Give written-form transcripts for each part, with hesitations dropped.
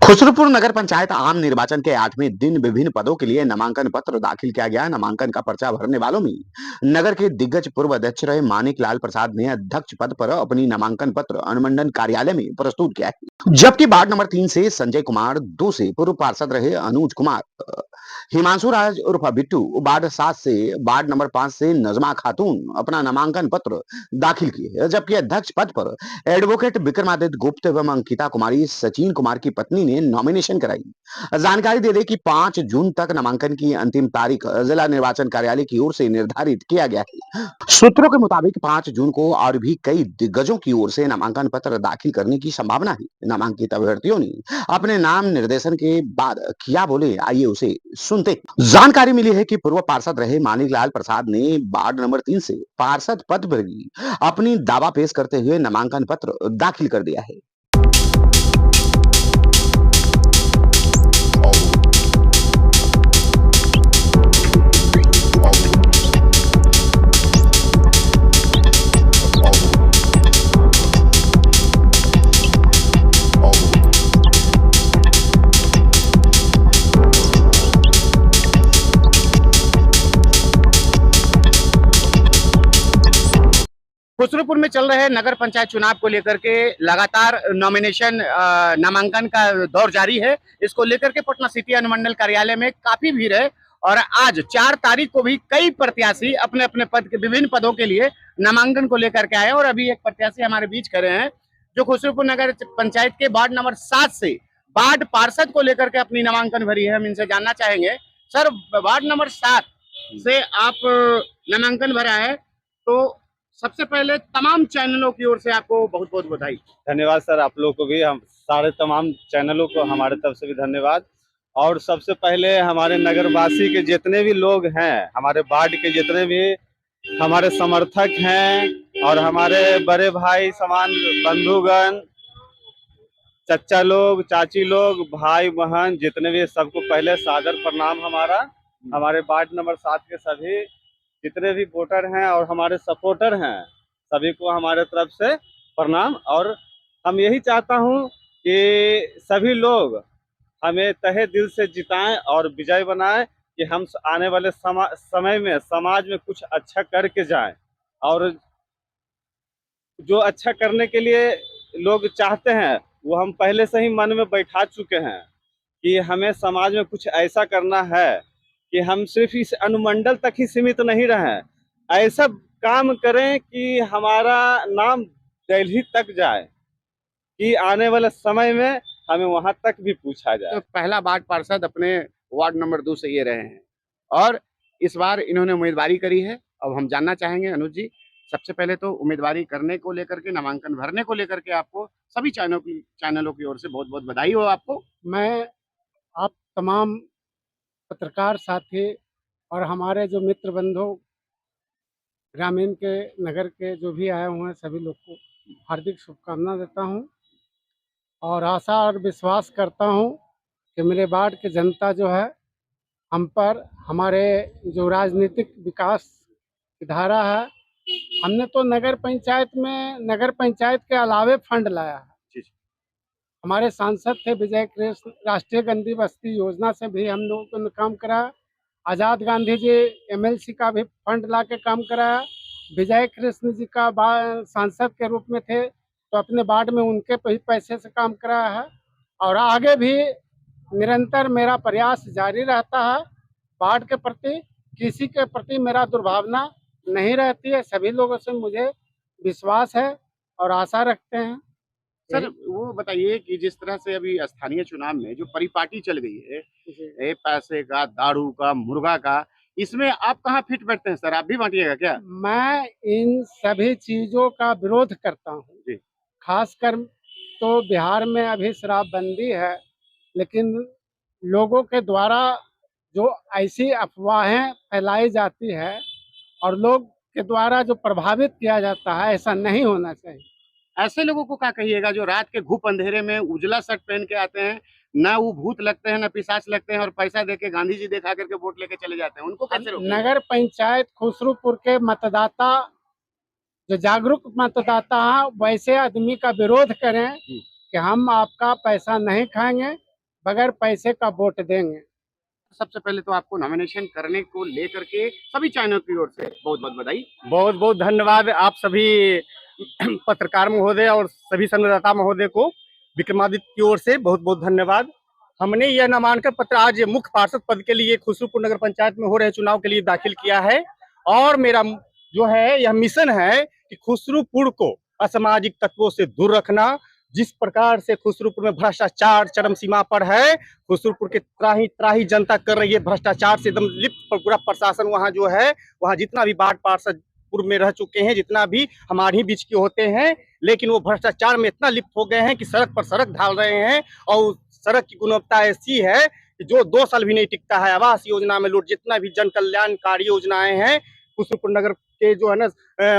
खुसरूपुर नगर पंचायत आम निर्वाचन के 8वें दिन विभिन्न पदों के लिए नामांकन पत्र दाखिल किया गया। नामांकन का पर्चा भरने वालों में नगर के दिग्गज पूर्व अध्यक्ष रहे मानिक लाल प्रसाद ने अध्यक्ष पद पर अपनी नामांकन पत्र अनुमंडल कार्यालय में प्रस्तुत किया है, जबकि वार्ड नंबर 3 से संजय कुमार, 2 से पूर्व पार्षद रहे अनुज कुमार, हिमांशु राज उर्फ बिट्टू, वार्ड 7 से वार्ड नंबर 5 से नजमा खातून अपना नामांकन पत्र दाखिल किए, जबकि अध्यक्ष पद पर एडवोकेट विक्रमादित्य गुप्त एवं अंकिता कुमारी सचिन कुमार की पत्नी ने नॉमिनेशन कराई। जानकारी दे दें कि 5 जून तक नामांकन की अंतिम तारीख जिला निर्वाचन कार्यालय की ओर से निर्धारित किया गया है। सूत्रों के मुताबिक 5 जून को और भी कई दिग्गजों की ओर से नामांकन पत्र दाखिल करने की संभावना है। नामांकित अभ्यर्थियों ने अपने नाम निर्देशन के बाद क्या बोले, आइए उसे सुनते हैं। जानकारी मिली है कि पूर्व पार्षद रहे मानिक लाल प्रसाद ने वार्ड नंबर 3 से पार्षद पद पर भी अपनी दावा पेश करते हुए नामांकन पत्र दाखिल कर दिया है। खुसरूपुर में चल रहे नगर पंचायत चुनाव को लेकर के लगातार नॉमिनेशन नामांकन का दौर जारी है। इसको लेकर के पटना सिटी अनुमंडल कार्यालय में काफी भीड़ है और आज 4 तारीख को भी कई प्रत्याशी अपने अपने पद के विभिन्न पदों के लिए नामांकन को लेकर के आए और अभी एक प्रत्याशी हमारे बीच खड़े हैं जो खुसरूपुर नगर पंचायत के वार्ड नंबर 7 से वार्ड पार्षद को लेकर के अपनी नामांकन भरी है। हम इनसे जानना चाहेंगे, सर वार्ड नंबर 7 से आप नामांकन भरा है तो सबसे पहले तमाम चैनलों की ओर से आपको बहुत बहुत बधाई। धन्यवाद सर, आप लोग को भी, हम सारे तमाम चैनलों को हमारे तरफ से भी धन्यवाद। और सबसे पहले हमारे नगरवासी के जितने भी लोग हैं, हमारे वार्ड के जितने भी हमारे समर्थक हैं और हमारे बड़े भाई समान बंधुगण, चचा लोग, चाची लोग, भाई बहन जितने भी, सबको पहले सादर प्रणाम। हमारे वार्ड नंबर 7 के सभी जितने भी वोटर हैं और हमारे सपोर्टर हैं, सभी को हमारे तरफ से प्रणाम। और हम यही चाहता हूं कि सभी लोग हमें तहे दिल से जिताएं और विजय बनाएं कि हम आने वाले समय में समाज में कुछ अच्छा करके जाएं। और जो अच्छा करने के लिए लोग चाहते हैं वो हम पहले से ही मन में बैठा चुके हैं कि हमें समाज में कुछ ऐसा करना है कि हम सिर्फ इस अनुमंडल तक ही सीमित नहीं रहें, ऐसा काम करें कि हमारा नाम दिल्ली तक जाए, कि आने वाले समय में हमें वहां तक भी पूछा जाए। तो पहला वार्ड पार्षद अपने वार्ड नंबर 2 से ये रहे हैं और इस बार इन्होंने उम्मीदवारी करी है। अब हम जानना चाहेंगे अनुज जी, सबसे पहले तो उम्मीदवारी करने को लेकर के, नामांकन भरने को लेकर के आपको सभी चैनलों की ओर से बहुत बहुत बधाई हो आपको। मैं आप तमाम पत्रकार साथी और हमारे जो मित्र बंधु ग्रामीण के नगर के जो भी आए हुए हैं सभी लोग को हार्दिक शुभकामना देता हूं और आशा और विश्वास करता हूं कि मेरे वार्ड की जनता जो है हम पर, हमारे जो राजनीतिक विकास की धारा है, हमने तो नगर पंचायत के अलावे फंड लाया है। हमारे सांसद थे विजय कृष्ण, राष्ट्रीय गंदी बस्ती योजना से भी हम लोगों ने काम कराया। आज़ाद गांधी जी एमएलसी का भी फंड ला के काम कराया। विजय कृष्ण जी का सांसद के रूप में थे तो अपने वार्ड में उनके पैसे से काम कराया है और आगे भी निरंतर मेरा प्रयास जारी रहता है। वार्ड के प्रति, किसी के प्रति मेरा दुर्भावना नहीं रहती है। सभी लोगों से मुझे विश्वास है और आशा रखते हैं। सर वो बताइए कि जिस तरह से अभी स्थानीय चुनाव में जो परिपाटी चल गई है, पैसे का, दारू का, मुर्गा का, इसमें आप कहाँ फिट बैठते हैं सर? आप भी बांटिएगा क्या? मैं इन सभी चीजों का विरोध करता हूँ। खासकर तो बिहार में अभी शराबबंदी है, लेकिन लोगों के द्वारा जो ऐसी अफवाहें फैलाई जाती है और लोग के द्वारा जो प्रभावित किया जाता है, ऐसा नहीं होना चाहिए। ऐसे लोगों को क्या कहिएगा जो रात के घुप अंधेरे में उजला शर्ट पहन के आते हैं, ना वो भूत लगते हैं ना पिशाच लगते हैं और पैसा देके गांधी जी दिखा करके वोट लेके चले जाते हैं, उनको कैसे रोकेंगे? नगर पंचायत खुसरूपुर के मतदाता जो जागरूक मतदाता हैं, वैसे आदमी का विरोध करें कि हम आपका पैसा नहीं खाएंगे, बगैर पैसे का वोट देंगे। सबसे पहले तो आपको नॉमिनेशन करने को लेकर के सभी चैनल की ओर से बहुत बहुत बधाई। बहुत बहुत धन्यवाद आप सभी पत्रकार महोदय और सभी संवाददाता महोदय को विक्रमादित्य की ओर से बहुत बहुत धन्यवाद। हमने यह नामांकन पत्र आज मुख्य पार्षद पद के लिए खुसरूपुर नगर पंचायत में हो रहे चुनाव के लिए दाखिल किया है और मेरा जो है यह मिशन है कि खुसरूपुर को असामाजिक तत्वों से दूर रखना। जिस प्रकार से खुसरूपुर में भ्रष्टाचार चरम सीमा पर है, खुसरूपुर के त्राही त्राही जनता कर रही है भ्रष्टाचार से एकदम लिप्त। पूरा प्रशासन वहाँ जो है, वहाँ जितना भी वार्ड पार्षद पूर्व में रह चुके हैं, जितना भी हमारे ही बीच के होते हैं, लेकिन वो भ्रष्टाचार में इतना लिप्त हो गए हैं कि सड़क पर सड़क ढाल रहे हैं। और सड़क की गुणवत्ता ऐसी है कि जो 2 साल भी नहीं टिकता है। आवास योजना में लूट, जितना भी जन कल्याणकारी योजनाएं हैं खुसरूपुर नगर के जो है ना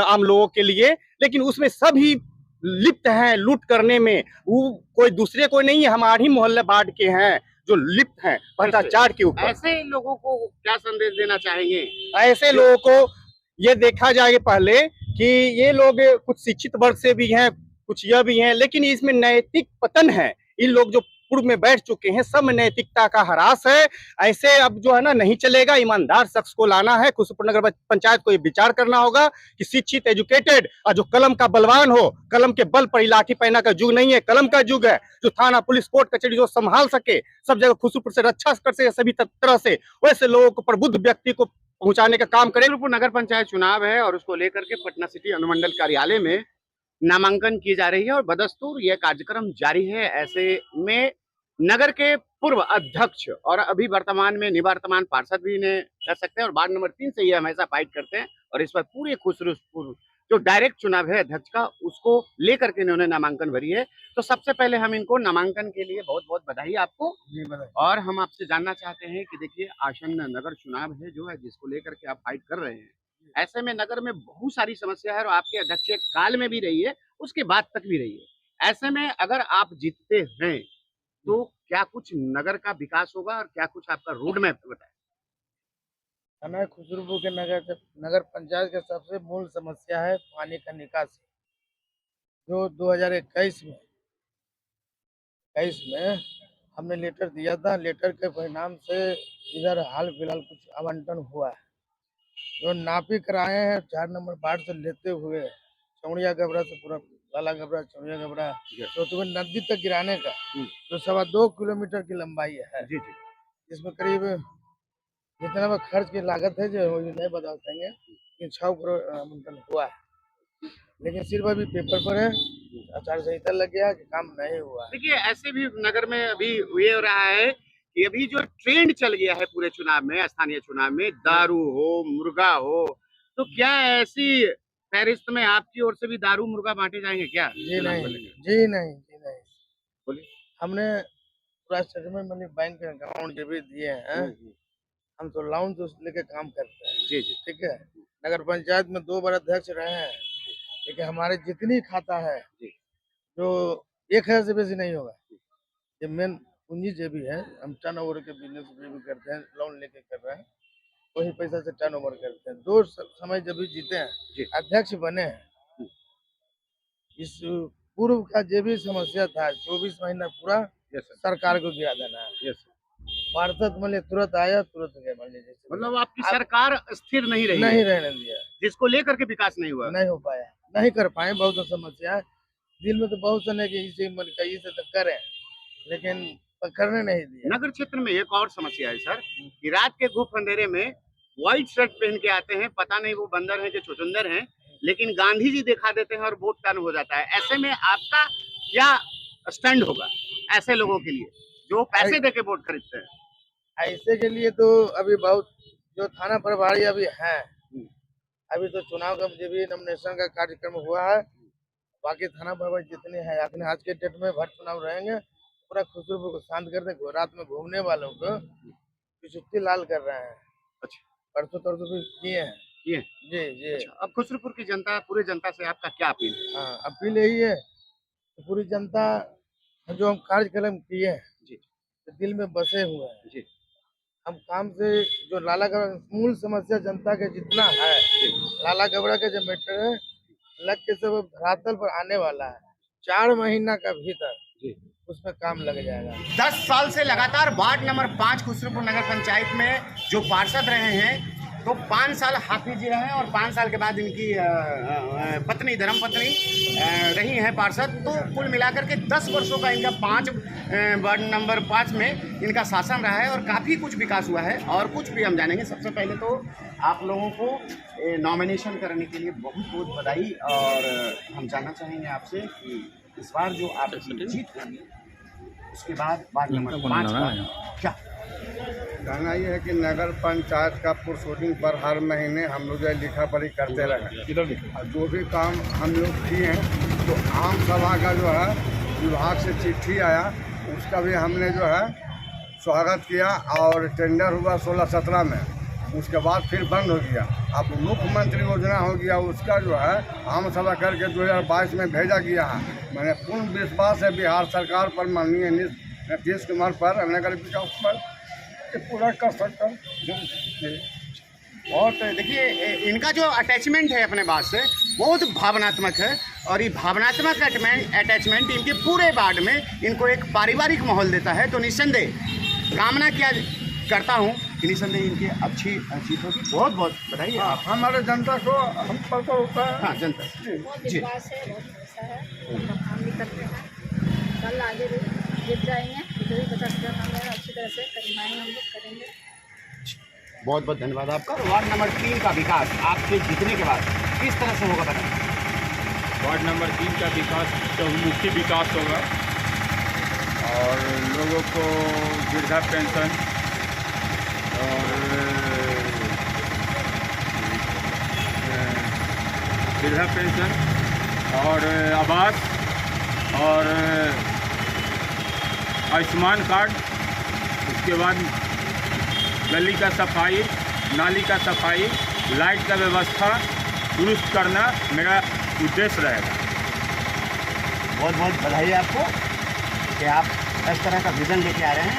आम लोगों के लिए, लेकिन उसमें सभी लिप्त हैं लूट करने में। वो कोई दूसरे कोई नहीं है, हमारे ही मोहल्ले वार्ड के हैं जो लिप्त हैं भ्रष्टाचार के ऊपर। ऐसे लोगों को क्या संदेश देना चाहेंगे? ऐसे लोगों को ये देखा जाए पहले कि ये लोग कुछ शिक्षित वर्ग से भी हैं, कुछ यह भी हैं, लेकिन इसमें नैतिक पतन है। इन लोग जो पूर्व में बैठ चुके हैं, सब में नैतिकता का ह्रास है। ऐसे अब जो है ना नहीं चलेगा। ईमानदार शख्स को लाना है। खुसरूपुर नगर पंचायत को ये विचार करना होगा कि शिक्षित एजुकेटेड और जो कलम का बलवान हो। कलम के बल पर लाठी पहना का युग नहीं है, कलम का युग है। जो थाना पुलिस कोर्ट कचहरी जो संभाल सके, सब जगह खुसरूपुर से रक्षा कर सके सभी तरह से, वैसे लोगों को प्रबुद्ध व्यक्ति को पहुंचाने का काम करें। खुसरूपुर नगर पंचायत चुनाव है और उसको लेकर के पटना सिटी अनुमंडल कार्यालय में नामांकन की जा रही है और बदस्तूर यह कार्यक्रम जारी है। ऐसे में नगर के पूर्व अध्यक्ष और अभी वर्तमान में निवर्तमान पार्षद भी इन्हें कह सकते हैं और वार्ड नंबर 3 से ये हमेशा फाइट करते हैं और इस पर पूरे खुसरूपुर जो डायरेक्ट चुनाव है अध्यक्ष का, उसको लेकर के इन्होंने नामांकन भरी है। तो सबसे पहले हम इनको नामांकन के लिए बहुत बहुत बधाई आपको। और हम आपसे जानना चाहते हैं कि देखिए आसन्न नगर चुनाव है जो है, जिसको लेकर के आप फाइट कर रहे हैं। ऐसे में नगर में बहुत सारी समस्या है और आपके अध्यक्ष काल में भी रही है, उसके बाद तक भी रही है। ऐसे में अगर आप जीतते हैं तो क्या कुछ नगर का विकास होगा और क्या कुछ आपका रोड मैप बताएं? हमें खुसरूपुर के नगर पंचायत की सबसे मूल समस्या है पानी का निकासी, जो 2021 में हमने लेटर दिया था। लेटर के परिणाम से इधर हाल फिलहाल कुछ आवंटन हुआ है। जो नापी कराए हैं 4 नंबर वार्ड से लेते हुए चौड़िया गबरा से पूरा लाला गबरा, चौड़िया गबरा, चौथुआ नदी तक गिराने का जो 2.25 किलोमीटर की लंबाई है, जिसमें करीब जितना भी खर्च की लागत है जो नहीं बता पाएंगे, लेकिन 6 करोड़ आवंटन हुआ है। लेकिन सिर्फ अभी पेपर पर है, आचार संहिता लग गया कि काम नहीं हुआ। देखिए ऐसे भी नगर में अभी ये हो रहा है कि अभी जो ट्रेंड चल गया है पूरे चुनाव में, स्थानीय चुनाव में, दारू हो मुर्गा हो, तो क्या ऐसी फहरिस्त में आपकी ओर से भी दारू मुर्गा बांटे जाएंगे क्या? जी नहीं, जी नहीं, जी नहीं। बोलिए। हमने पूरा स्टेटमेंट मनी बैंक के अकाउंट जो भी दिए हैं, हम तो लाउंज लेके काम करते हैं। जी जी, ठीक है। नगर पंचायत में 2 बार अध्यक्ष रहे हैं, लेकिन हमारे जितनी खाता है जो 1000 से बेसी नहीं होगा। ये मेन पूंजी जो भी है, हम टर्नओवर के बिजनेस भी करते हैं, लोन लेके कर रहे हैं, वही पैसा से टर्नओवर करते हैं। 2 समय जब भी जीते हैं, अध्यक्ष बने हैं, इस पूर्व का जो भी समस्या था 24 महीना पूरा सरकार को गिरा देना है। पार्षद मान तुरंत आया तुरंत गया, मान लीजिए। मतलब आपकी सरकार स्थिर नहीं रही नहीं है, रहने दिया, जिसको लेकर के विकास नहीं हुआ। नहीं हो पाया, नहीं कर पाए। बहुत समस्या है दिल में, तो बहुत सने कि इसे मन का इसे तो करें, लेकिन करने नहीं दिया। नगर क्षेत्र में एक और समस्या है सर कि रात के घूप अंधेरे में व्हाइट शर्ट पहन के आते हैं, पता नहीं वो बंदर हैं कि चुचुंदर हैं, लेकिन गांधी जी दिखा देते हैं और वोट टर्न हो जाता है। ऐसे में आपका क्या स्टैंड होगा ऐसे लोगों के लिए जो पैसे दे के वोट खरीदते हैं? ऐसे के लिए तो अभी बहुत जो थाना प्रभारी अभी हैं, अभी तो चुनाव का जो भी नॉमिनेशन का कार्यक्रम हुआ है, बाकी थाना प्रभारी जितने हैं अपने आज के डेट में भर चुनाव रहेंगे, पूरा खुसरूपुर को शांत कर दे। रात में घूमने वालों को छुट्टी लाल कर रहे हैं। अच्छा, परसों तरसों भी किए हैं। ये जी जी। अच्छा, अब खुसरूपुर की जनता, पूरी जनता से आपका क्या अपील है? हाँ, अपील यही है कि पूरी जनता जो हम कार्यक्रम किए हैं, तो दिल में बसे हुए हैं। जी, हम काम से जो लाला गबरा मूल समस्या जनता के जितना है, लाला गबरा के जो मैटर है लग के सब धरातल पर आने वाला है। 4 महीना का भीतर उस पर काम लग जाएगा। 10 साल से लगातार वार्ड नंबर 5 खुसरूपुर नगर पंचायत में जो पार्षद रहे हैं, तो 5 साल हाफिज जी रहे हैं और 5 साल के बाद इनकी पत्नी धर्मपत्नी रही हैं पार्षद। तो कुल मिलाकर के 10 वर्षों का इनका वार्ड नंबर 5 में इनका शासन रहा है और काफ़ी कुछ विकास हुआ है और कुछ भी हम जानेंगे। सबसे पहले तो आप लोगों को नॉमिनेशन करने के लिए बहुत बहुत बधाई, और हम जानना चाहेंगे आपसे कि इस बार जो आप जीत होंगे उसके बाद वार्ड नंबर 5 का क्या कहना ये है कि नगर पंचायत का प्रोसीडिंग पर हर महीने हम लोग जो है लिखा पढ़ी करते रहे और जो भी काम हम लोग किए हैं, तो आम सभा का जो है विभाग से चिट्ठी आया, उसका भी हमने जो है स्वागत किया और टेंडर हुआ 16-17 में, उसके बाद फिर बंद हो गया। अब मुख्यमंत्री योजना हो गया, उसका जो है आम सभा करके 2022 में भेजा गया है। मैंने पूर्ण विश्वास है बिहार सरकार पर, माननीय नीतीश कुमार पर, नगर विकास पर पूरा कर सकता हूँ। बहुत देखिए इनका जो अटैचमेंट है अपने बात से बहुत भावनात्मक है, और ये भावनात्मक अटैचमेंट इनके पूरे वार्ड में इनको एक पारिवारिक माहौल देता है। तो निस्संदेह कामना किया करता हूँ कि निस्संदेह इनकी अच्छी जीत होगी। बहुत बहुत बधाई आप हमारे जनता को हम पता होता है। हाँ जनता बहुत जी विश्वास है, बहुत भरोसा है, काम भी करते हैं, कल आगे भी जीत जाएंगे। जो भी 50,000 काम है अच्छी तरह से करवाएंगे, हम लोग करेंगे। बहुत बहुत धन्यवाद आपका। वार्ड नंबर 3 का विकास आपके जीतने के बाद किस तरह से होगा बताएं। वार्ड नंबर 3 का विकास चहुमुखी विकास होगा और लोगों को वृद्धा पेंशन और आवास और आयुष्मान कार्ड, उसके बाद गली का सफाई, नाली का सफाई, लाइट का व्यवस्था दुरुस्त करना मेरा उद्देश्य रहेगा। बहुत बहुत बधाई आपको कि आप इस तरह का विजन लेके आ रहे हैं।